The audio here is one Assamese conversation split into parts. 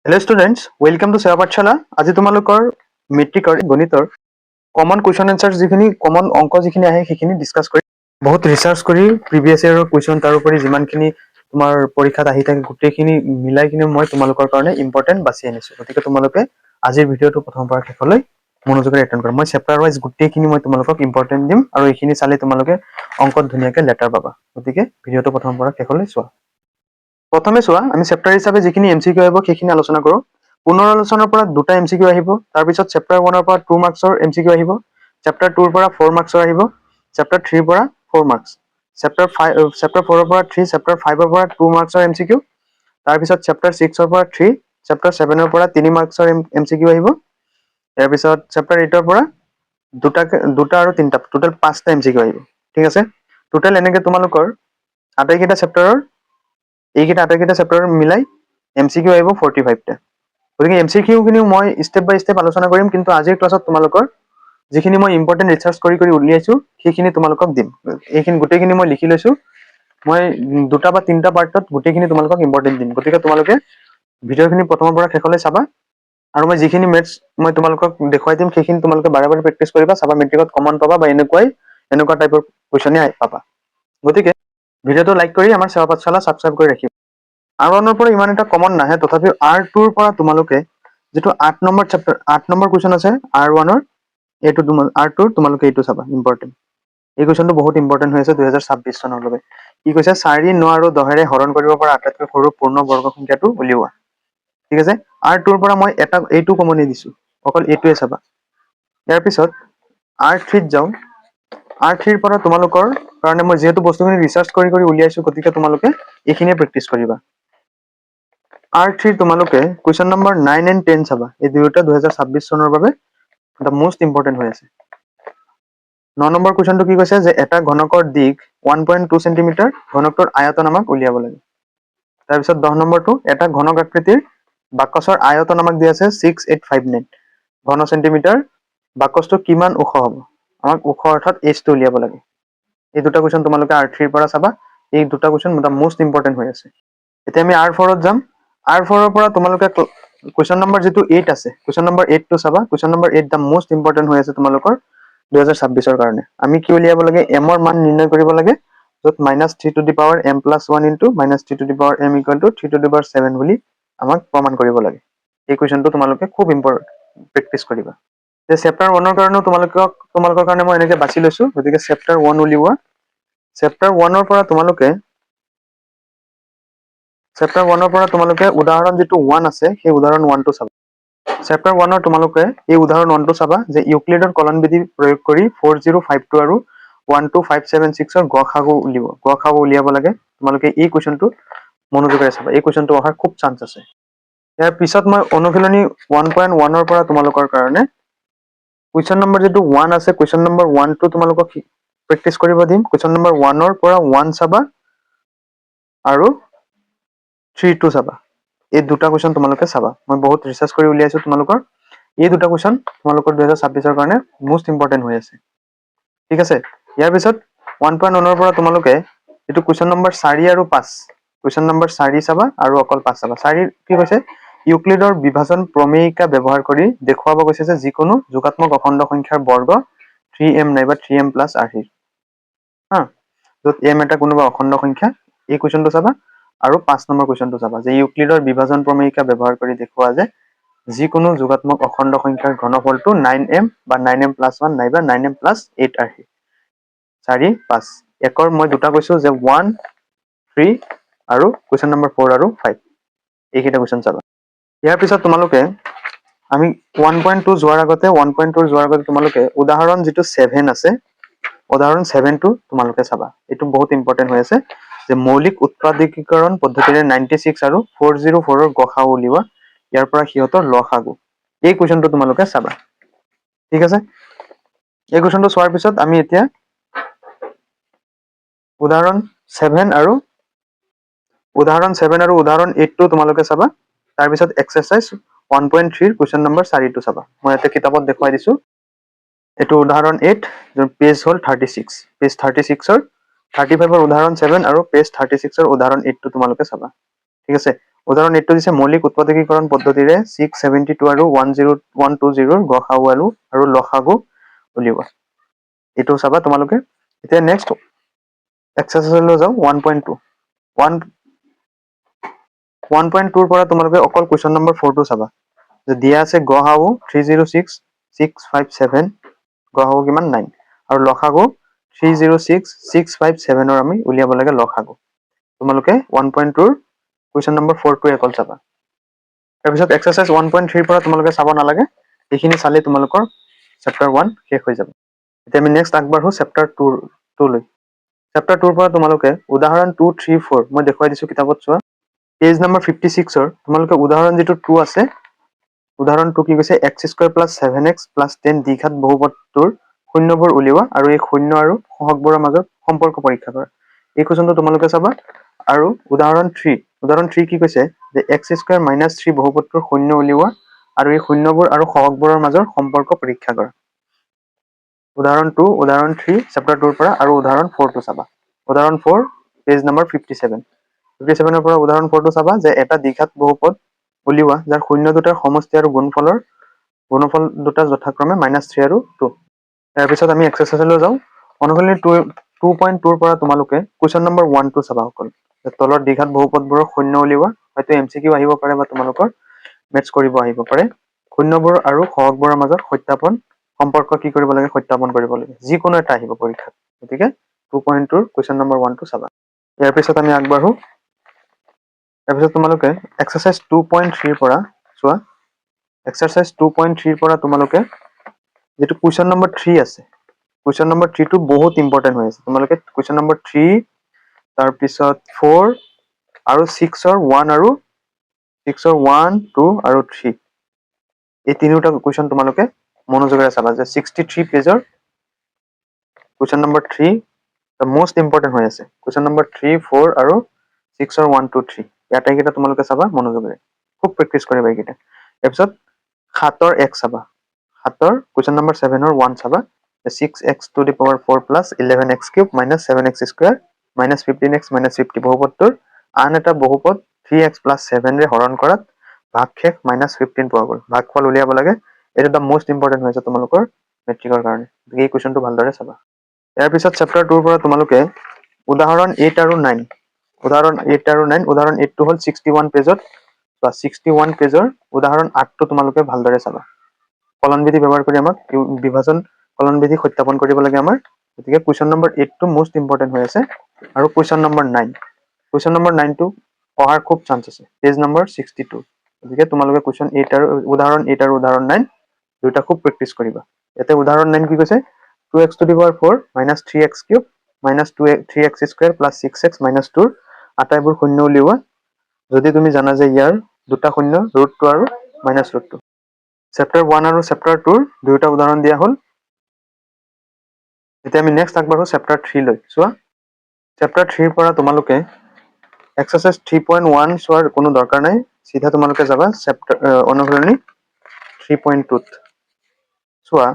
Hello students, welcome to Seva Pathshala. আজি তোমালোকৰ মেট্ৰিকৰ গণিতৰ কমন কুৱেশ্যন এনসাৰ যিখিনি কমন অংক যিখিনি আহে সেইখিনি ডিসকাস কৰি বহুত ৰিসাৰ্চ কৰি প্ৰিভিয়াস ইয়াৰৰ কুৱেশ্যন তাৰোপৰি যিমানখিনি তোমাৰ পৰীক্ষাত আহি থাকে গোটেইখিনি মিলাই কিনে মই তোমালোকৰ কাৰণে ইম্পৰ্টেন্ট বাছি আনিছো গতিকে তোমালোকে আজিৰ ভিডিঅ'টো প্ৰথমৰ পৰা শেষলৈ মনোযোগেৰে এটেন্ড কৰা মই চেপ্টাৰ ওয়াইজ গোটেইখিনি মই তোমালোকক ইম্পৰ্টেন্ট দিম আৰু এইখিনি চালে তোমালোকে অংকত ধুনীয়াকৈ লেটাৰ পাবা গতিকে ভিডিঅ'টো প্ৰথমৰ পৰা শেষলৈ চোৱা প্ৰথমে চোৱা আমি চেপ্টাৰ হিচাপে যিখিনি এমচিকিউ আহিব সেইখিনি আলোচনা কৰো পুনৰালোচনাৰ পৰা দুটা এমচিকিউ আহিব তাৰ পিছত চেপ্টাৰ 1 ৰ পৰা 2 মাৰ্কছৰ এমচিকিউ আহিব চেপ্টাৰ 2 ৰ পৰা 4 মাৰ্কছৰ আহিব চেপ্টাৰ 3 ৰ পৰা 4 মাৰ্কছ চেপ্টাৰ 4 ৰ পৰা 3 চেপ্টাৰ 5 ৰ পৰা 2 মাৰ্কছৰ এমচিকিউ তাৰ পিছত চেপ্টাৰ 6 ৰ পৰা 3 চেপ্টাৰ 7 ৰ পৰা 3 মাৰ্কছৰ এমচিকিউ আহিব ইয়াৰ পিছত চেপ্টাৰ 8 ৰ পৰা দুটা আৰু তিনটা টোটাল 5টা এমচিকিউ আহিব ঠিক আছে টোটাল এনেকে তোমালোকৰ আটাইকেইটা চেপ্টাৰৰ এইকেইটা আটাইকেইটা চেপ্টাৰ মিলাই এমচিকিউ আহিব 45টা গতিকে এমচিকিউ খিনিও মই স্টেপ বাই স্টেপ আলোচনা কৰিম কিন্তু আজিৰ ক্লাছত তোমালোকৰ যিখিনি মই ইম্পৰ্টেন্ট ৰিসাৰ্চ কৰি উলিয়াইছো সেইখিনি তোমালোকক দিম এইখিনি গোটেইখিনি মই লিখি লৈছো মই দুটা বা তিনটা পাৰ্টত গোটেইখিনি তোমালোকক ইম্পৰ্টেন্ট দিম গতিকে তোমালোকে ভিডিঅ'খিনি প্ৰথমৰ পৰা শেষলৈ চাবা আৰু মই যিখিনি মেথছ মই তোমালোকক দেখুৱাই দিম সেইখিনি তোমালোকে বাৰে বাৰে প্ৰেক্টিছ কৰিবা চাবা মেট্ৰিকত কমন পাবা বা এনেকুৱা টাইপৰ কুৱেশ্যনে পাবা গতিকে ভিডিঅ'টো লাইক কৰি আমাৰ সেৱা পাঠশালা সাবস্ক্ৰাইব কৰি ৰাখিবা R1 ৰ পৰা ইমান এটা কমন নাহে তথাপিও R2 ৰ পৰা তোমালোকে যেটো 8 নম্বৰ চেপ্টাৰ 8 নম্বৰ কুৱেশ্যন আছে R1 ৰ এটো R2 তোমালোকে এটো চাবা ইম্পৰ্টেন্ট এই কুৱেশ্যনটো বহুত ইম্পৰ্টেন্ট হৈ আছে 2026 চনৰ বাবে কি কৈছে 4 9 আৰু 10 ৰে হৰণ কৰিব পৰা আটাইতকৈ সৰু পূৰ্ণ বৰ্গ সংখ্যাটো উলিওৱা ঠিক আছে R2 ৰ পৰা মই এটা এইটো কমনে দিছো অকল এইটোৱে চাবা ইয়াৰ পিছত R3 ত যাও R3 ৰ পৰা তোমালোকৰ কাৰণে মই যেহেতু বস্তুখিনি ৰিসাৰ্চ কৰি উলিয়াইছো গতিকে তোমালোকে এইখিনিয়ে প্ৰেক্টিছ কৰিবা R3 তোমালোকে কুৱেশ্যন নম্বৰ 9 and 10 চাবা এই দুয়োটা 2026 চনৰ বাবে দা মোস্ট ইম্পৰ্টেন্ট হৈ আছে 9 নম্বৰ কুৱেশ্যনটো কি কৈছে যে এটা ঘনকৰ দিক 1.2 cm ঘনকটোৰ আয়তন আমাক উলিয়াব লাগে তাৰ পিছত 10 নম্বৰটো এটা ঘনক আকৃতিৰ বাকছৰ আয়তন আমাক দি আছে 6859 ঘন সেন্টিমিটাৰ বাকছটো কিমান ওখ হ'ব আমাক ওখ অৰ্থাৎ h টো উলিয়াব লাগে এই দুটা কুৱেশ্যন তোমালোকে R3 ৰ পৰা চাবা এই দুটা কুৱেশ্যন দা মোস্ট ইম্পৰ্টেন্ট হৈ আছে এতিয়া আমি R4 ত যাম R4 ৰ পৰা তোমালোকে কুৱেশ্যন নম্বৰ যেটো 8 আছে কুৱেশ্যন নম্বৰ 8 টো চাবা question number 8 the most important হৈ আছে তোমালোকৰ 2026 ৰ কাৰণে আমি কি উলিয়াব লাগে m ৰ মান নিৰ্ণয় কৰিব লাগে যত -3 to the power m plus 1 into -3 to the power m equal to 3 to the power 7 বুলি আমাক প্ৰমাণ কৰিব লাগে এই কুৱেশ্যনটো তোমালোকে খুব ইম্পৰ্টেন্ট প্ৰেক্টিছ কৰিবা যে চেপ্টাৰ 1 ৰ কাৰণে তোমালোকৰ কাৰণে মই এনেকে বাছি লৈছো গতিকে চেপ্টাৰ 1 উলিওৱা চেপ্টাৰ 1 ৰ পৰা তোমালোকে উদাহৰণ যেটো 1 আছে সেই উদাহৰণ 1 টো চাবা চেপ্টাৰ 1 ৰ তোমালোকে এই উদাহৰণ 1 টো চাবা যে ইউক্লিডৰ কলন বিধি প্ৰয়োগ কৰি 4052 আৰু 12576 ৰ গসাগু উলিয়াব লাগে তোমালোকে এই কুৱেশ্যনটো মনোযোগেৰে চাবা এই কুৱেশ্যনটো অহাৰ খুব চান্স আছে ইয়াৰ পিছত মই অনুশীলনী 1.1 ৰ পৰা তোমালোকৰ কাৰণে কুৱেশ্যন নম্বৰ যেটো 1 আছে কুৱেশ্যন নম্বৰ 1 টো তোমালোকক প্ৰেক্টিছ কৰিব দিম কুৱেশ্যন নম্বৰ 1 ৰ পৰা 1 চাবা আৰু 3 টো চাবা এই দুটা কুৱেশ্যন তোমালোকে চাবা মই বহুত ৰিসাৰ্চ কৰি উলিয়াইছো তোমালোকৰ এই দুটা কুৱেশ্যন তোমালোকৰ 2026 ৰ কাৰণে মোস্ট ইম্পৰ্টেন্ট হৈ আছে ঠিক আছে ইয়াৰ পিছত 1.1 ৰ পৰা তোমালোকে এটো কুৱেশ্যন নম্বৰ 4 আৰু 5 কুৱেশ্যন নম্বৰ 4 চাবা আৰু অকল 5 চাবা 4 কি কৈছে ইউক্লিডৰ বিভাজন প্ৰমেয়িকা ব্যৱহাৰ কৰি দেখুৱাব কৈছে যে যিকোনো যোগাত্মক অখণ্ড সংখ্যাৰ বৰ্গ 3m নাইবা 3m plus আৰ্হি হা যত m এটা কোনোবা অখণ্ড সংখ্যা এই কুৱেশ্যনটো চাবা আৰু 5 নম্বৰ কুৱেশ্যনটো চাবা যে ইউক্লিডৰ বিভাজন প্ৰমেয়িকা ব্যৱহাৰ কৰি দেখুওৱা যে যিকোনো যোগাত্মক অখণ্ড সংখ্যাৰ ঘনফলটো 9m বা 9m plus 1 নাইবা 9m plus 8 আৰ্হি 4 5 একৰ মই দুটা কৈছো যে 1 3 আৰু কুৱেশ্যন নম্বৰ 4 আৰু 5 এইকেইটা কুৱেশ্যন চাবা ইয়াৰ পিছত তোমালোকে আমি 1.2 যোৱাৰ আগতে তোমালোকে উদাহৰণ যেটো 7 আছে উদাহৰণ 7 টো তোমালোকে চাবা এটো বহুত ইম্পৰ্টেন্ট হৈ আছে যে মৌলিক উৎপাদকীকৰণ পদ্ধতিৰে 96 আৰু 404 ৰ গসাগু উলিওৱা ইয়াৰ পৰা হিয়তৰ লসাগু এই কুৱেশ্যনটো তোমালোকে চাবা ঠিক আছে এই কুৱেশ্যনটো চোৱাৰ পিছত আমি এতিয়া উদাহৰণ 7 আৰু উদাহৰণ 8 টো তোমালোকে চাবা তাৰ পিছত এক্সাৰসাইজ 1.3 ৰ কুৱেশ্যন নম্বৰ 4 টো চাবা মই এটা কিতাপত দেখুৱাই দিছো এটো উদাহৰণ 8 যৰ পেজ হল 36 পেজ 36 ৰ 35 ৰ উদাহৰণ 7 আৰু পেজ 36 ৰ উদাহৰণ 8 টো তোমালোকে চাবা ঠিক আছে উদাহৰণ 8 দিছে মৌলিক উৎপাদকীকৰণ পদ্ধতিৰে 672 আৰু 10120 গসাগু আৰু লসাগু উলিওৱা। এইটো চাবা তোমালোকে। এতিয়া নেক্সট এক্সাৰসাইজলৈ যাও 1.2 1.2 পৰা তোমালোকে অকল কুৱেশ্যন নম্বৰ 4 টো চাবা। যে দিয়া আছে গসাগু 306657 গসাগু কিমান 9 আৰু লসাগু 306657 ৰ আমি উলিয়াব লাগে লসাগু। তোমালোকে 1.2 ৰ কুৱেশ্যন নম্বৰ 4 টো অকল চাবা। তাৰপিছত এক্সাৰসাইজ 1.3 পৰা তোমালোকে চাব নালাগে, এইখিনি চালে তোমালোকৰ চেপ্টাৰ 1 শেষ হৈ যাব। এতিয়া আমি নেক্সট আগবাঢ়ো চেপ্টাৰ 2 লৈ। চেপ্টাৰ 2 পৰা তোমালোকে উদাহৰণ 2, 3, 4 মই দেখুৱাই দিছো কিতাপত চোৱা। পেজ নম্বৰ 56 ৰ তোমালোকে উদাহৰণ যিটো 2 আছে, উদাহৰণ 2 কি কৈছে x² + 7x + 10 দ্বিঘাত বহুপদটোৰ শূন্যবোৰ উলিওৱা আৰু এই শূন্য আৰু সহগবোৰৰ মাজত সম্পৰ্ক পৰীক্ষা কৰা। এই কুৱেশ্যনটো তোমালোকে চাবা। আৰু উদাহৰণ 3 কি কৈছে যে x² - 3 বহুপদটোৰ শূন্য উলিওৱা আৰু এই শূন্যবোৰ আৰু সহগবোৰৰ মাজৰ সম্পৰ্ক পৰীক্ষা কৰা। উদাহৰণ 2, উদাহৰণ 3 চেপ্টাৰ 2 পৰা আৰু উদাহৰণ 4 টো চাবা। উদাহৰণ 4 পেজ নম্বৰ 57 পৰা উদাহৰণ 4 টো চাবা যে এটা দ্বিঘাত বহুপদ উলিওৱা যাৰ শূন্য দুটাৰ সমষ্টি আৰু গুণফল দুটা যথাক্ৰমে -3 আৰু 2। ইয়াৰ পিছত আমি এক্সাৰসাইজলৈ যাওঁ। অনুশীলনী 2.2 পৰা তোমালোকে কুৱেশ্যন নম্বৰ 1 টো চাবা অকল। তলৰ দ্বিঘাত বহুপদবোৰৰ শূন্য উলিওৱা, হয়তো MCQ আহিব পাৰে বা তোমালোকৰ মেথছ কৰিব আহিব পাৰে। শূন্যবোৰ আৰু সহগবোৰৰ মাজত সম্পৰ্ক কি কৰিব লাগে, সত্যাপন কৰিব লাগে। যিকোনো এটা আহিব পৰীক্ষাত। গতিকে 2.2 ৰ কুৱেশ্যন নম্বৰ 1 টো চাবা। ইয়াৰ পিছত আমি আগবাঢ়ো। তাৰপিছত তোমালোকে এক্সাৰসাইজ 2.3 পৰা চোৱা। এক্সাৰসাইজ 2.3 পৰা তোমালোকে যেটো কুৱেশ্যন নম্বৰ 3 আছে, কুৱেশ্যন নম্বৰ 3 টো বহুত ইম্পৰ্টেন্ট হৈ আছে। তোমালোকে কুৱেশ্যন নম্বৰ 3 তাৰপিছত 4 আৰু 6 ৰ 1 আৰু 2 আৰু 3 এই তিনিটা কুৱেশ্যন তোমালোকে মনোযোগেৰে চাবা। যে 63 পেজৰ কুৱেশ্যন নম্বৰ 3 দ্য মোষ্ট ইম্পৰ্টেন্ট হৈ আছে। কুৱেশ্যন নম্বৰ 3, 4 আৰু 6 ৰ 1, 2, 3 ইয়াত এইকেইটা তোমালোকে চাবা মনোযোগেৰে। খুব প্ৰেক্টিচ কৰিবা এইকেইটা। তাৰপিছত 7 ৰ 1 চাবা। 7 ৰ কুৱেশ্যন নম্বৰ 7 ৰ 1 চাবা। 6x⁴ + 11x³ - 7x² - 15x - 50 বহুপদটোৰ আন এটা বহুপদ 3x + 7 ৰে হৰণ কৰাত ভাগশেষ -15 পোৱা গ'ল। ভাগফল উলিয়াব লাগে। এইটো দ্য মোষ্ট ইম্পৰ্টেন্ট হৈছে তোমালোকৰ মেট্ৰিকৰ কাৰণে। এই কুৱেশ্যনটো ভালদৰে চাবা। ইয়াৰ পিছত চেপ্টাৰ 2 পৰা তোমালোকে উদাহৰণ 8 আৰু 9 উদাহৰণ 8 টো হ'ল 61 পেজত বা 61 পেজৰ উদাহৰণ 8 টো তোমালোকে ভালদৰে চাবা। কলনবিধি ব্যৱহাৰ কৰি আমাক বিভাজন কলনবিধি সত্যাপন কৰিব লাগে আমাৰ। গতিকে কুৱেশ্যন নম্বৰ 8 টো মোষ্ট ইম্পৰ্টেন্ট হৈ আছে। আৰু কুৱেশ্যন নম্বৰ 9 টো অহাৰ খুব চান্স আছে। Page number 62। গতিকে তোমালোকে উদাহৰণ 8 আৰু উদাহৰণ 9 দুটা খুব প্ৰেক্টিচ কৰিবা। ইয়াতে উদাহৰণ 9 কি কৈছে 2x⁴ - 3x³ - 3x² + 6x - 2 ৰ আটাইবোৰ শূন্য উলিওৱা যদি তুমি জানা যে ইয়াৰ দুটা শূন্য √2 আৰু -√2। চেপ্টাৰ 1 আৰু চেপ্টাৰ 2 ৰ দুয়োটা উদাহৰণ দিয়া হ'ল। এতিয়া আমি নেক্সট আগবাঢ়ো চেপ্টাৰ 3 লৈ। চোৱা চেপ্টাৰ 3 ৰ পৰা তোমালোকে এক্সাৰসাইজ 3.1 চোৱাৰ কোনো দৰকাৰ নাই। চিধা তোমালোকে যাবা অনুশীলনী 3.2 ত। চোৱা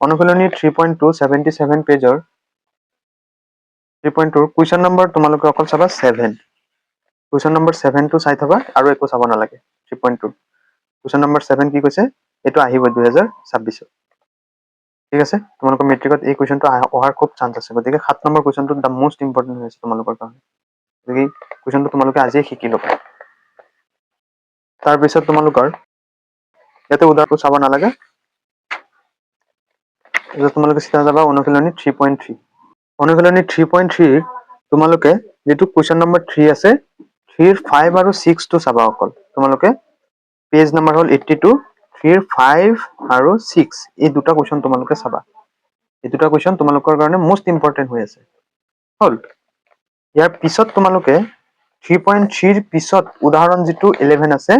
অনুশীলনী 3.2 77 পেজৰ 3.2 কুৱেশ্যন নম্বৰ তোমালোকে অকল চাবা 7। কুৱেশ্যন নম্বৰ 7 টো চাই থবা আৰু একো চাব নালাগে। 3.2 কুৱেশ্যন নম্বৰ 7 কি কৈছে, এইটো আহিব 2026। ঠিক আছে, তোমালোকৰ মেট্ৰিকত এই কুৱেশ্যনটো অহাৰ খুব চান্স আছে। গতিকে 7 নম্বৰ কুৱেশ্যনটো দ্য মোষ্ট ইম্পৰ্টেন্ট হৈ আছে তোমালোকৰ কাৰণে। গতিকে কুৱেশ্যনটো তোমালোকে আজিয়ে শিকি ল'বা। তাৰপিছত তোমালোকৰ ইয়াতে উদাহৰণটো চাব নালাগে। তোমালোকে চিধা যাবা অনুশীলনী 3.3। অনুশীলনী 3.3 তোমালোকে যেটো কুৱেশ্যন নম্বৰ 3 আছে 3 ৰ 5 আৰু 6 টো চাবা অকল। তোমালোকে পেজ নম্বৰ হ'ল 82। 3 ৰ 5 আৰু 6 এই দুটা কুৱেশ্যন তোমালোকে চাবা। এই দুটা কুৱেশ্যন তোমালোকৰ কাৰণে মোষ্ট ইম্পৰ্টেন্ট হৈ আছে। হ'ল। ইয়াৰ পিছত তোমালোকে 3.3 ৰ পিছত উদাহৰণ যিটো 11 আছে,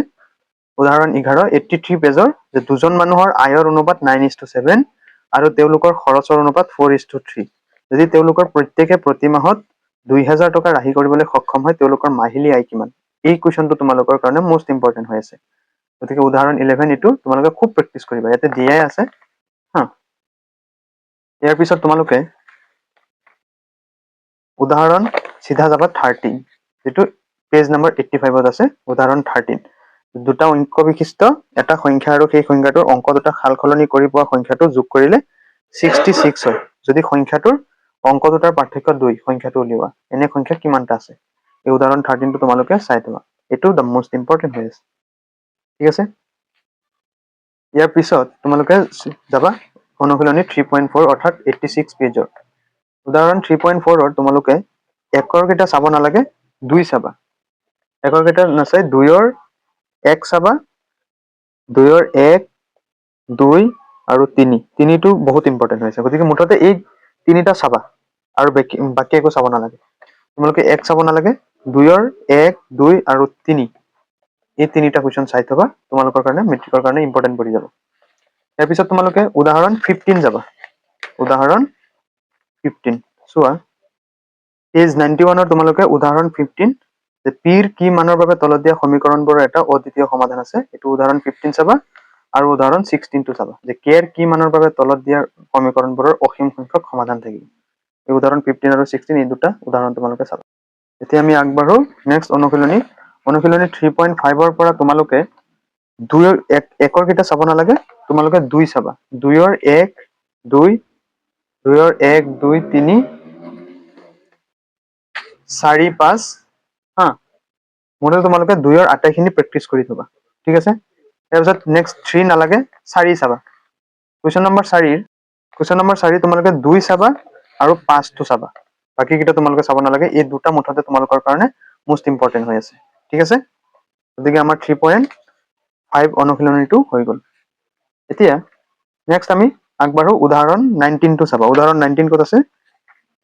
উদাহৰণ 11 83 পেজৰ যে দুজন মানুহৰ আয়ৰ অনুপাত 9:7 আৰু তেওঁলোকৰ খৰচৰ অনুপাত 4:3। যদি তেওঁলোকৰ প্ৰত্যেকে প্ৰতি মাহত 2000 টকা ৰাহি কৰিবলৈ সক্ষম হয় তেওঁলোকৰ মাহিলী আয় কিমান? এই কুৱেশ্যনটো তোমালোকৰ কাৰণে মোষ্ট ইম্পৰ্টেন্ট হৈ আছে। গতিকে উদাহৰণ 11 এইটো তোমালোকে খুব প্ৰেক্টিচ কৰিবা। ইয়াতে দিয়াই আছে হা। ইয়াৰ পিছত তোমালোকে উদাহৰণ চিধা যাবা 13 যেটো পেজ নম্বৰ 85ত আছে উদাহৰণ 13 দুটা অংক বিশিষ্ট এটা সংখ্যা আৰু সেই সংখ্যাটোৰ অংক দুটা সালসলনি কৰি পোৱা সংখ্যাটো যোগ কৰিলে 66 হয় যদি সংখ্যাটোৰ অংক দুটাৰ পাৰ্থক্য 2 সংখ্যাটো উলিওৱা এনে সংখ্যা কিমানটা আছে এই উদাহৰণ 13 টো তোমালোকে চাই থোৱা এটো দ্য মোস্ট ইম্পৰ্টেন্ট হয় আছে ঠিক আছে ইয়াৰ পিছত তোমালোকে যাবা অনুশীলনী 3.4 অৰ্থাৎ 86 পেজৰ উদাহৰণ 3.4 ৰ তোমালোকে একৰ কেইটা চাব নালাগে 2 চাবা একৰ কেইটা নাচাই 2 ৰ 1 চাবা 2 ৰ 1 2 আৰু 3 তিনিটো বহুত ইম্পৰ্টেন্ট হৈছে গতিকে মুঠতে এই তিনিটা চাবা আৰু বাকি একো চাব নালাগে তোমালোকে 1 চাব নালাগে 2 ৰ 1 2 আৰু 3 এই তিনিটা কোৱেশ্চন চাই থবা তোমালোকৰ কাৰণে মেট্ৰিকৰ কাৰণে ইম্পৰ্টেন্ট পৰি যাব ইয়াৰ পিছত তোমালোকে উদাহৰণ 15 যাবা উদাহৰণ 15 চোৱা পেজ 91 ৰ তোমালোকে উদাহৰণ 15 যে পিৰ কি মানৰ বাবে তলত দিয়া সমীকৰণবোৰৰ এটা অদ্বিতীয় সমাধান আছে এটো উদাহৰণ 15 চাবা আৰু উদাহৰণ 16 টো চাবা যে কেৰ কি মানৰ বাবে তলত দিয়া সমীকৰণবোৰৰ অসীম সংখ্যক সমাধান থাকিব এই উদাহৰণ 15 আৰু 16 এই দুটা উদাহৰণ তোমালোকে চাবা এতিয়া আমি আগবাঢ়ো নেক্সট অনুশীলনী 3.5 ৰ পৰা তোমালোকে 2 ৰ একৰ কেইটা চাব নালাগে তোমালোকে 2 চাবা 2 ৰ 1 2 2 ৰ 1 2 3 4 5 হা মুঠতে তোমালোকে 2 ৰ আটাইখিনি প্ৰেক্টিচ কৰি থবা ঠিক আছে তাৰপিছত নেক্সট 3 নালাগে 4 চাবা কুৱেশ্যন নম্বৰ 4 তোমালোকে 2 চাবা আৰু 5 টো চাবা বাকি কিটা তোমালোকে চাব নালাগে এই দুটা মুঠতে তোমালোকৰ কাৰণে মোস্ট ইম্পৰ্টেন্ট হৈ আছে ঠিক আছে গতিকে আমাৰ 3.5 অনুশীলনীটো হৈ গল এতিয়া নেক্সট আমি আগবাঢ়ো উদাহৰণ 19 টো চাবা উদাহৰণ 19 কত আছে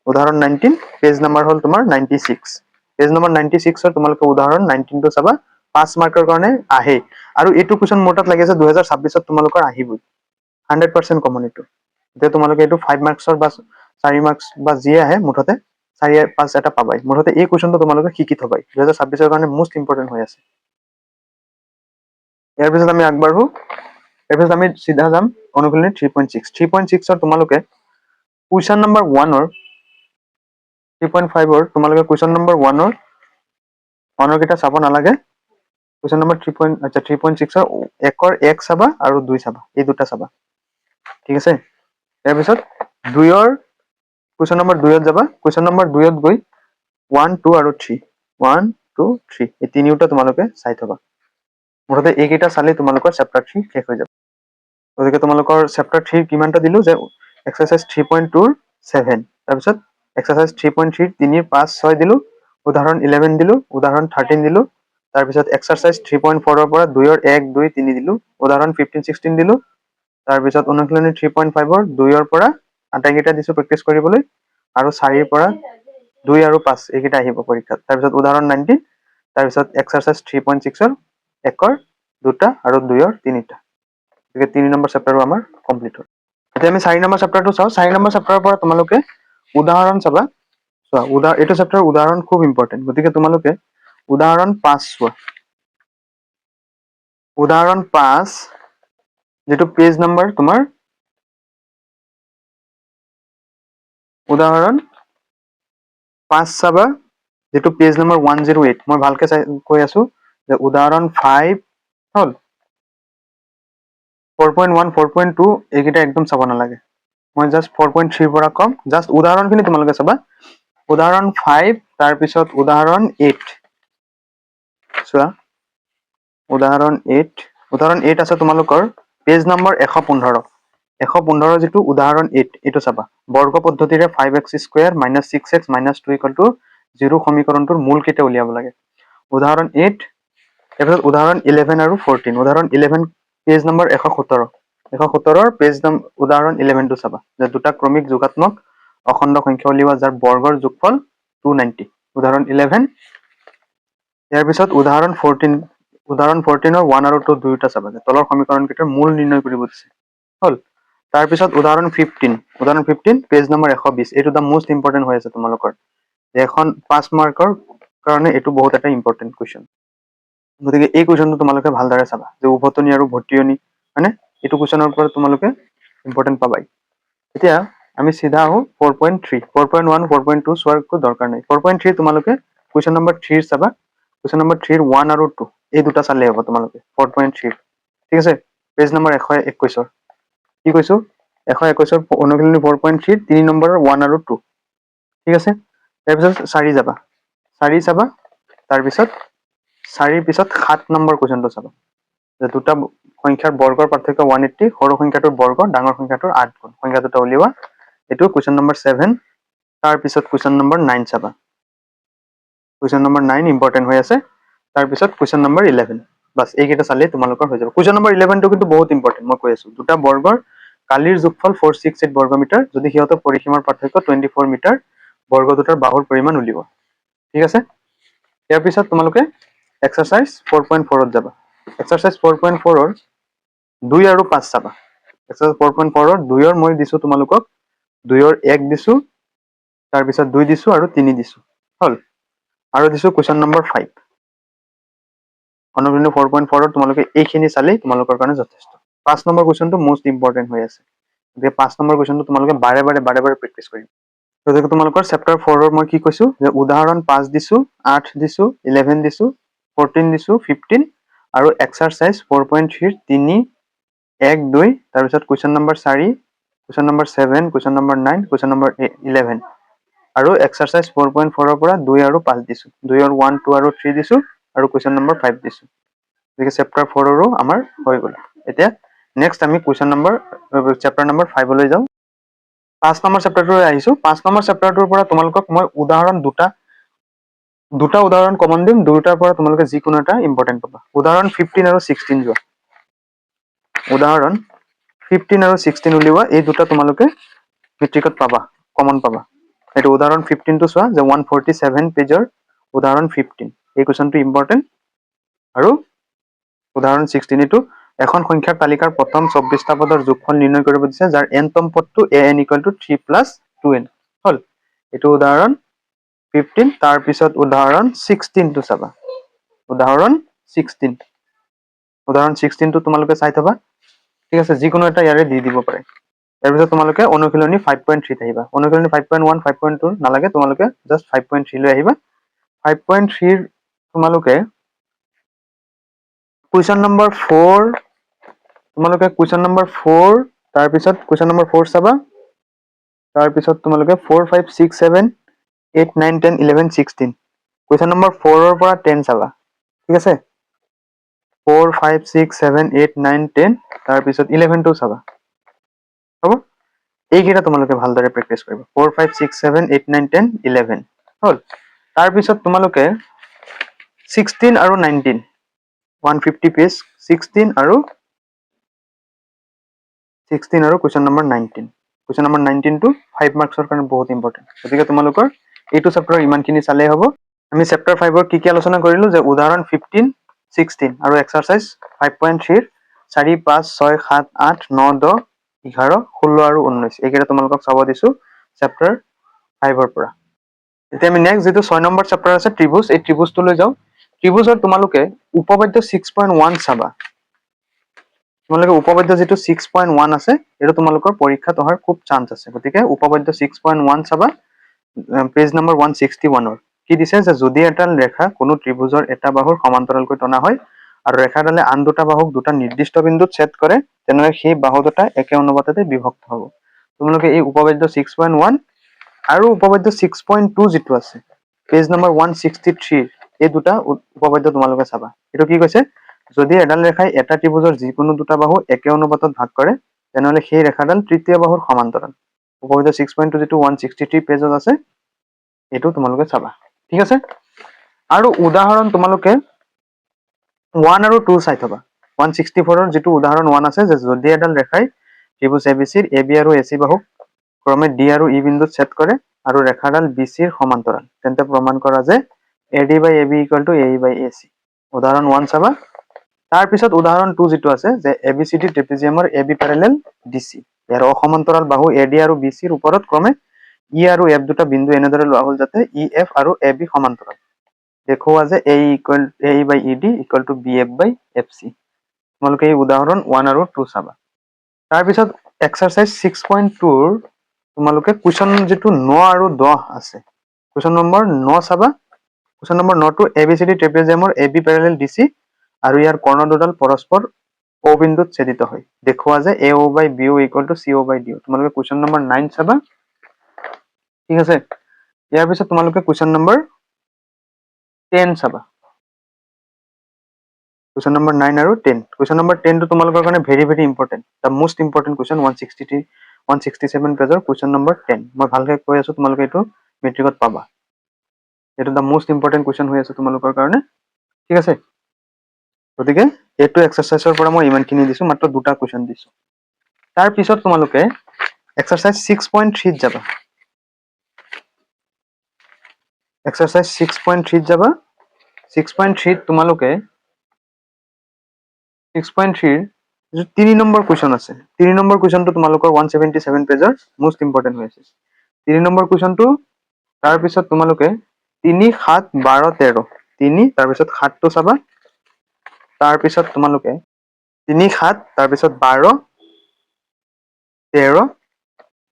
উদাহৰণ 19 পেজ নম্বৰ হল তোমাৰ 96 পেজ নম্বৰ 96 ৰ তোমালোকে উদাহৰণ 19 টো চাবা 5 মাৰ্কৰ কাৰণে আহে আৰু এইটো কোৱেশ্চন মোৰ তাত লাগি আছে 2026 ত তোমালোকৰ আহিবই 100% কমন এটো যে তোমালোকে এটো 5 মাৰ্কছৰ বা 4 মাৰ্কছ বা যিয়ে আহে মুঠতে 4 5 এটা পাবাই মুঠতে এই কোৱেশ্চনটো তোমালোকে শিকি থবাই 2026 ৰ কাৰণে মোস্ট ইম্পৰ্টেন্ট হৈ আছে ইয়াৰ পিছত আমি আগবাঢ়ো ইয়াৰ পিছত আমি সিধা যাম অনুশীলনী 3.6 ৰ তোমালোকে কুৱেশ্চন নম্বৰ 1 ৰ 3.5 ৰ তোমালোকে কুৱেশ্চন নম্বৰ 1 ৰ অনৰ কেইটা চাব নালাগে কুৱেশ্চন নম্বৰ 3.6 ৰ একৰ 1 চাবা আৰু 2 চাবা এই দুটা চাবা ঠিক আছে ইয়াৰ পিছত 2 ৰ কুৱেশ্চন নম্বৰ 2 ত যাবা কুৱেশ্চন নম্বৰ 2 ত গৈ 1 2 আৰু 3 1 2 3 এই তিনিটা তোমালোকে চাই থবা মুঠতে এইকেইটা চালে তোমালোকৰ চেপ্টাৰ 3 শেষ হৈ যাব গতিকে তোমালোকৰ চেপ্টাৰ 3 কিমানটা দিলো যে এক্সাৰসাইজ 3.2 ৰ 7 তাৰপিছত এক্সাৰসাইজ 3.3 3 5 6 দিলো উদাহৰণ 11 দিলো উদাহৰণ 13 দিলো তাৰপিছত এক্সাৰসাইজ 3.4 ৰ পৰা 2 ৰ 1 2 3 দিলো উদাহৰণ 15 16 দিলো তাৰপিছত অনুশীলনী 3.5 ৰ 2 ৰ পৰা আটাইকেইটা দিছো প্ৰেক্টিচ কৰিবলৈ আৰু 4 ৰ পৰা 2 আৰু 5 এইকেইটা আহিব পৰীক্ষাত তাৰপিছত উদাহৰণ 19 তাৰপিছত এক্সাৰসাইজ 3.6 ৰ একৰ দুটা আৰু 2 ৰ তিনিটা গতিকে 3 নম্বৰ চেপ্টাৰটো আমাৰ কমপ্লিট হ'ল এতিয়া আমি 4 নম্বৰ চেপ্টাৰটো চাওঁ 4 নম্বৰ চেপ্টাৰৰ পৰা তোমালোকে উদাহৰণ চাবা চোৱা এইটো চেপ্টাৰৰ উদাহৰণ খুব ইম্পৰ্টেন্ট গতিকে তোমালোকে উদাহৰণ 5 চোৱা উদাহৰণ 5 যেটো পেজ নম্বৰ তোমাৰ উদাহৰণ 5 চাবা যেটো পেজ নম্বৰ 108 মই ভালকে কৈ আছো যে উদাহৰণ 5 হল 4.1 4.2 এইকেইটা একদম চাব নালাগে মই জাস্ট 4.3 পৰা কম জাস্ট উদাহৰণখিনি তোমালোকে চাবা উদাহৰণ 5 তাৰ পিছত উদাহৰণ 8 চোৱা উদাহৰণ 8 আছে তোমালোকৰ পেজ নম্বৰ 115 যেটো উদাহৰণ 8 এটো চাবা বৰ্গ পদ্ধতিৰে 5x² - 6x - 2 0 সমীকৰণটোৰ মূল কেইটা উলিয়াব লাগে উদাহৰণ 8 তাৰপিছত উদাহৰণ 11 আৰু 14 উদাহৰণ 11 পেজ নম্বৰ 117 ৰ পেজ উদাহৰণ 11 টো চাবা যে দুটা ক্ৰমিক যোগাত্মক অখণ্ড সংখ্যা উলিওৱা যাৰ বৰ্গৰ যোগফল 290 উদাহৰণ 11 ইয়াৰ পিছত উদাহৰণ 14 ৰ 1 আৰু 2 দুয়োটা চাবা যে তলৰ সমীকৰণ কেইটাৰ মূল নিৰ্ণয় কৰিব দিছে হল তাৰ পিছত উদাহৰণ 15 পেজ নম্বৰ 120 এইটো দা মোস্ট ইম্পৰ্টেন্ট হৈ আছে তোমালোকৰ এখন 5 মাৰ্কৰ কাৰণে এটো বহুত এটা ইম্পৰ্টেন্ট কোৱেশ্চন গতিকে এই কোৱেশ্চনটো তোমালোকে ভালদৰে চাবা যে উভতনি আৰু ভটিয়নি মানে এটো কোৱেশ্চনৰ পৰা তোমালোকে ইম্পৰ্টেন্ট পাবাই এতিয়া আমি সিধা আহো 4.3 4.1 4.2 চোৱাৰ একো দৰকাৰ নাই 4.3 তোমালোকে কুৱেশ্চন নম্বৰ 3 চাবা কুৱেশ্যন নম্বৰ 3 1 আৰু 2 এই দুটা চালে হ'ব তোমালোকে 4.3 ঠিক আছে পেজ নম্বৰ 121 কি কৈছো 121 অনুশীলনী 4.3 3 নম্বৰৰ 1 আৰু 2 ঠিক আছে তাৰপিছত 4 যাবা 4 চাবা তাৰপিছত 4 পিছত 7 নম্বৰ কুৱেশ্যনটো চাবা যে দুটা সংখ্যাৰ বৰ্গৰ পাৰ্থক্য 180 সৰু সংখ্যাটোৰ বৰ্গ ডাঙৰ সংখ্যাটোৰ 8 গুণ সংখ্যা দুটা উলিওৱা এটো কুৱেশ্যন নম্বৰ 7 তাৰ পিছত কুৱেশ্যন নম্বৰ 9 চাবা কুৱেশ্যন নম্বৰ 9 ইম্পৰ্টেন্ট হৈ আছে তাৰ পিছত কুৱেশ্যন নম্বৰ 11 বাস এইকেইটা চালে তোমালোকৰ হৈ যাব কুৱেশ্যন নম্বৰ 11 টো কিন্তু বহুত ইম্পৰ্টেন্ট মই কৈ আছো দুটা বৰ্গৰ কালিৰ যোগফল 468 বৰ্গমিটাৰ যদি সিহঁতৰ পৰিসীমাৰ পাৰ্থক্য 24 মিটাৰ বৰ্গ দুটাৰ বাহুৰ পৰিমাণ উলিওৱা ঠিক আছে ইয়াৰ পিছত তোমালোকে এক্সাৰসাইজ 4.4 ত যাবা এক্সাৰসাইজ 4.4 ৰ 2 আৰু 5 চাবা এক্সাৰসাইজ 4.4 ৰ 2 ৰ মই দিছো তোমালোকক 2 ৰ 1 দিছো তাৰ পিছত 2 দিছো আৰু 3 দিছো হল আৰু দিছো কুৱেশ্যন নম্বৰ 5 অনুশীলনী 4.4 ৰ তোমালোকে এইখিনি চালে তোমালোকৰ কাৰণে যথেষ্ট 5 নম্বৰ কুৱেশ্যনটো মোষ্ট ইম্পৰ্টেন্ট হৈ আছে যে 5 নম্বৰ কুৱেশ্যনটো তোমালোকে বাৰে বাৰে প্ৰেক্টিছ কৰিবা গতিকে তোমালোকৰ চেপ্টাৰ 4 ৰ মই কি কৈছো যে উদাহৰণ 5 দিছো 8 দিছো 11 দিছো 14 দিছো 15 আৰু এক্সাৰসাইজ 4.3 3 1 2 তাৰ পিছত question number 4 question number 7 question number 9 question number 11 আৰু এক্সাৰসাইজ 4.4 ৰ পৰা 2 আৰু 5 দিছো 2 ৰ 1 2 আৰু 3 দিছো আৰু কুৱেশ্যন নম্বৰ 5 দিছো গতিকে চেপ্টাৰ 4 ৰো আমাৰ হৈ গ'ল এতিয়া নেক্সট আমি কুৱেশ্যন নম্বৰ চেপ্টাৰ নম্বৰ 5 লৈ যাওঁ 5 নম্বৰ চেপ্টাৰটো আহিছো 5 নম্বৰ চেপ্টাৰটোৰ পৰা তোমালোকক মই উদাহৰণ দুটা উদাহৰণ কমন দিম দুটাৰ পৰা তোমালোকে যিকোনো এটা ইম্পৰ্টেন্ট পাবা উদাহৰণ 15 আৰু 16 যোৱা উদাহৰণ 15 আৰু 16 উলিওৱা এই দুটা তোমালোকে মেট্ৰিকত পাবা কমন পাবা এটো উদাহৰণ 15 টো চোৱা যে 147 পেজৰ উদাহৰণ 15 এই কোৱেশ্যনটো ইম্পৰ্টেন্ট আৰু উদাহৰণ 16 এটো এখন সংখ্যাৰ তালিকাৰ প্ৰথম 24টা পদৰ যোগফল নিৰ্ণয় কৰিব দিছে যাৰ n তম পদটো an = 3 + 2n হল এটো উদাহৰণ 15 তাৰ পিছত উদাহৰণ 16 টো চাবা উদাহৰণ 16 টো তোমালোকে চাই থবা ঠিক আছে যিকোনো এটা ইয়াৰে দি দিব পাৰে তাৰ পিছত তোমালোকে অনুশীলনী 5.3 আহিবা অনুশীলনী 5.1 5.2 নালাগে তোমালোকে জাস্ট 5.3 লৈ আহিবা 5.3 তোমালোকে কুৱেশ্যন নম্বৰ 4 তোমালোকে কুৱেশ্যন নম্বৰ 4 তাৰ পিছত কুৱেশ্যন নম্বৰ 4 চাবা তাৰ পিছত তোমালোকে 4 5 6 7 8 9 10 11 16 কুৱেশ্যন নম্বৰ 4 ৰ পৰা 10 চাবা ঠিক আছে 4 5 6 7 8 9 10 তাৰ পিছত 11 টো চাবা হ'ব এইকেইটা তোমালোকে ভালদৰে প্ৰেক্টিছ কৰিবা 4 5 6 7 8 9 10 11 হল তাৰ পিছত তোমালোকে 16 আৰু 19 150 পেজ 16 আৰু কুৱেশ্যন নম্বৰ 19 কুৱেশ্যন নম্বৰ 19 টো 5 মাৰ্কছৰ কাৰণে বহুত ইম্পৰ্টেন্ট গতিকে তোমালোকৰ এইটো চেপ্টাৰ ইমানখিনি চালেই হ'ব আমি চেপ্টাৰ 5 ৰ কি আলোচনা কৰিলো যে উদাহৰণ 15 16 আৰু এক্সাৰসাইজ 5.3 4 5 6 7 8 9 10 11 16 আৰু 19 এইকেইটা তোমালোকক চাব দিছো চেপ্টাৰ 5 ৰ পৰা এতিয়া আমি নেক্সট যেটো 6 নম্বৰ চেপ্টাৰ আছে ত্ৰিভুজ এই ত্ৰিভুজটো লৈ যাও ত্ৰিভুজৰ তোমালোকে উপপাদ্য 6.1 চাবা তোমালোকে উপপাদ্য যেটো 6.1 আছে এটো তোমালোকৰ পৰীক্ষাত অহাৰ খুব চান্স আছে গতিকে উপপাদ্য 6.1 চাবা পেজ নম্বৰ 161 ৰ কি দিছে যে যদি এটা ৰেখা কোনো ত্ৰিভুজৰ এটা বাহুৰ সমান্তৰালকৈ টনা হয় আৰু ৰেখাডালে আন দুটা বাহুক দুটা নিৰ্দিষ্ট বিন্দুত ছেদ কৰে তেনে সেই বাহু দুটা একে অনুপাততে বিভক্ত হ'ব তোমালোকে এই উপপাদ্য 6.1 আৰু উপপাদ্য 6.2 যেটো আছে পেজ নম্বৰ 163 এই দুটা উপপাদ্য তোমালোকে চাবা এটো কি কৈছে যদি এডাল ৰেখাই এটা ত্ৰিভুজৰ যিকোনো দুটা বাহু একে অনুপাতত ভাগ কৰে তেনহলে সেই ৰেখাডাল তৃতীয় বাহুৰ সমান্তৰাল উপপাদ্য 6.2 যেটো 163 পেজত আছে এটো তোমালোকে চাবা ঠিক আছে আৰু উদাহৰণ তোমালোকে 1 আৰু 2 চাই থবা 164 ৰ যেটো উদাহৰণ 1 আছে যে যদি এডাল ৰেখাই ত্ৰিভুজ ABC ৰ AB আৰু AC বাহুক ক্ৰমে D আৰু E বিন্দুত ছেদ কৰে আৰু ৰেখাডাল BC ৰ সমান্তৰাল তেন্তে প্ৰমাণ কৰা যে AD/AB = AE/AC উদাহৰণ 1 চাবা তাৰ পিছত উদাহৰণ 2 যেটো আছে যে ABCD ট্ৰেপিজিয়ামৰ AB প্যাৰেলাল DC ইয়াৰ অসমান্তৰাল বাহু AD আৰু BC ৰ ওপৰত ক্ৰমে E আৰু F দুটা বিন্দু এনেদৰে লোৱা হল যাতে EF আৰু AB সমান্তৰাল দেখুৱা যে AE/ED = BF/FC তোমালোকে এই উদাহৰণ 1 আৰু 2 চাবা তাৰ পিছত এক্সাৰসাইজ 6.2 ৰ তোমালোকে কুৱেশ্যন যেটো 9 আৰু 10 আছে কুৱেশ্যন নম্বৰ 9 চাবা কুৱেশ্যন নম্বৰ 9 টো ABCD ট্ৰেপেজিয়ামৰ AB পেৰেলেল DC আৰু ইয়াৰ কৰ্ণ দুডাল পৰস্পৰ O বিন্দুত ছেদিত হয় দেখুওৱা যে AO by BO equal to CO by DO তোমালোকে কুৱেশ্যন নম্বৰ 9 চাবা ঠিক আছে ইয়াৰ পিছত তোমালোকে কুৱেশ্যন নম্বৰ 10 চাবা Question number 9 আৰু 10 Question number 10 টো তোমালোকৰ কাৰণে very important the most important question 163 167 পেজৰ question number 10 মই ভালকৈ কৈ আছো তোমালোকে এইটো মেট্ৰিকত পাবা এইটো the most important question হৈ আছে তোমালোকৰ কাৰণে ঠিক আছে গতিকে এইটো এক্সাৰসাইজৰ পৰা মই ইমানখিনি দিছো মাত্ৰ দুটা question দিছো তাৰ পিছত তোমালোকে এক্সাৰসাইজ 6.3 ত যাবা এক্সাৰসাইজ 6.3 ত যাবা 6.3 ত তোমালোকে 6.3 जो 3 নম্বৰ কুৱেশ্যন আছে 3 নম্বৰ কুৱেশ্যনটো তোমালোকৰ 177 পেজৰ মোষ্ট ইম্পৰ্টেন্ট হৈ আছে 3 নম্বৰ কুৱেশ্যনটো তাৰ পিছত তোমালোকে 3 7 12 13 3 তাৰ পিছত 7 টো চাবা তাৰ পিছত তোমালোকে 3 7 তাৰ পিছত 12 13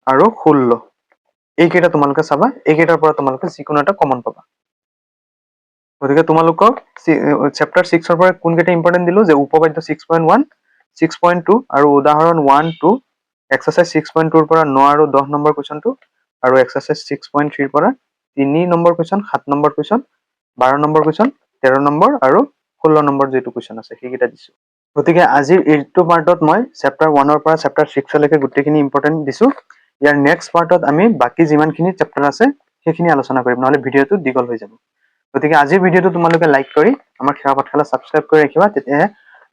আৰু 16 এইকেইটা তোমালোকে চাবা এইকেইটাৰ পৰা তোমালোকে যিকোনো এটা কমন পাবা গতিকে তোমালোকক চেপ্টাৰ 6 ৰ পৰা কোনকেইটা ইম্পৰ্টেন্ট দিলো যে উপপাদ্য 6.1 6.2 আৰু উদাহৰণ 1 2 এক্সাৰসাইজ 6.2 ৰ পৰা 9 আৰু 10 নম্বৰ কুৱেশ্যনটো আৰু এক্সাৰসাইজ 6.3 ৰ পৰা 3 number question 7 number question 12 number question 13 number আৰু 16 নম্বৰ যেটো কুৱেশ্যন আছে সেইকেইটা দিছো গতিকে আজিৰ এইটো পাৰ্টত মই চেপ্টাৰ 1 ৰ পৰা চেপ্টাৰ 6 লৈকে গোটেইখিনি ইম্পৰ্টেন্ট দিছো ইয়াৰ নেক্সট পাৰ্টত আমি বাকি যিমানখিনি চেপ্টাৰ আছে সেইখিনি আলোচনা কৰিম নহলে ভিডিওটো দীঘল হৈ যাব গতিকে আজিৰ ভিডিওটো তোমালোকে লাইক কৰি আমাৰ খেলা পাঠশালা সাবস্ক্ৰাইব কৰি ৰাখিবা তেতিয়াহে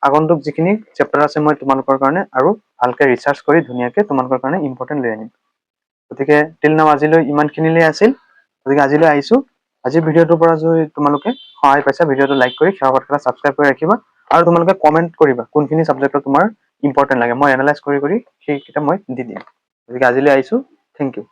আগন্তুক যিখিনি চেপ্টাৰ আছে মই তোমালোকৰ কাৰণে আৰু ভালকৈ ৰিচাৰ্চ কৰি ধুনীয়াকৈ তোমালোকৰ কাৰণে ইম্পৰ্টেন্ট লৈ আনিম গতিকে টিল নাও আজিলৈ ইমানখিনিলৈ আছিল গতিকে আজিলৈ আহিছো আজিৰ ভিডিওটোৰ পৰা যদি তোমালোকে সহায় পাইছা ভিডিওটো লাইক কৰি খেলা পাঠশালা সাবস্ক্ৰাইব কৰি ৰাখিবা আৰু তোমালোকে কমেন্ট কৰিবা কোনখিনি সাবজেক্টত তোমাৰ ইম্পৰ্টেন্ট লাগে মই এনালাইজ কৰি সেইকেইটা মই দি দিম গতিকে আজিলৈ আহিছো থ্যাংক ইউ